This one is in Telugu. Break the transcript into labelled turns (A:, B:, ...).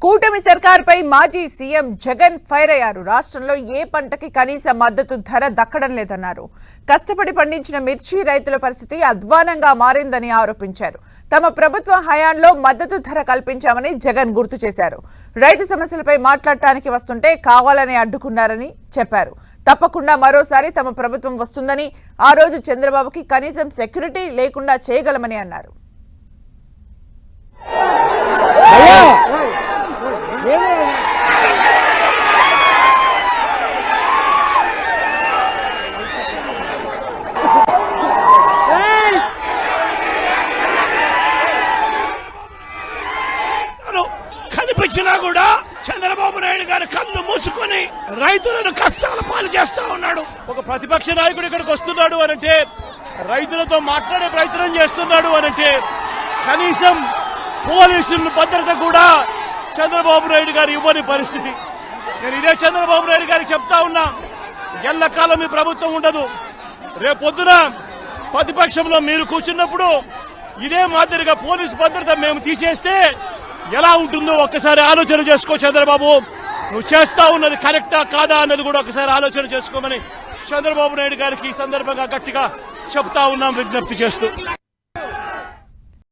A: కూటమి సర్కార్పై మాజీ సీఎం జగన్ ఫైర్ అయ్యారు. రాష్ట్రంలో ఏ పంటకి కనీస మద్దతు ధర దక్కడం లేదన్నారు. కష్టపడి పండించిన మిర్చి రైతుల పరిస్థితి అధ్వానంగా మారిందని ఆరోపించారు. తమ ప్రభుత్వ హయాంలో మద్దతు ధర కల్పించామని జగన్ గుర్తు చేశారు. రైతు సమస్యలపై మాట్లాడటానికి వస్తుంటే కావాలని అడ్డుకున్నారని చెప్పారు. తప్పకుండా మరోసారి తమ ప్రభుత్వం వస్తుందని, ఆ రోజు చంద్రబాబుకి కనీసం సెక్యూరిటీ లేకుండా చేయగలమని అన్నారు.
B: కనిపించినా కూడా చంద్రబాబు నాయుడు గారి కళ్ళు మూసుకొని రైతులను కష్టాల పాలు చేస్తా ఉన్నాడు. ఒక ప్రతిపక్ష నాయకుడు ఇక్కడికి వస్తున్నాడు అనంటే, రైతులతో మాట్లాడే ప్రయత్నం చేస్తున్నాడు అనంటే, కనీసం పోలీసుల భద్రత కూడా చంద్రబాబు నాయుడు గారు ఇవ్వని పరిస్థితి. నేను ఇదే చంద్రబాబు నాయుడు గారికి చెప్తా ఉన్నా, ఎల్లకాలం మీ ప్రభుత్వం ఉండదు. రేపొద్దున ప్రతిపక్షంలో మీరు కూర్చున్నప్పుడు ఇదే మాదిరిగా పోలీసు భద్రత మేము తీసేస్తే ఎలా ఉంటుందో ఒక్కసారి ఆలోచన చేసుకో చంద్రబాబు. నువ్వు చేస్తా ఉన్నది కరెక్టా కాదా అన్నది కూడా ఒకసారి ఆలోచన చేసుకోమని చంద్రబాబు నాయుడు గారికి ఈ సందర్భంగా గట్టిగా చెప్తా ఉన్నాం, విజ్ఞప్తి చేస్తూ.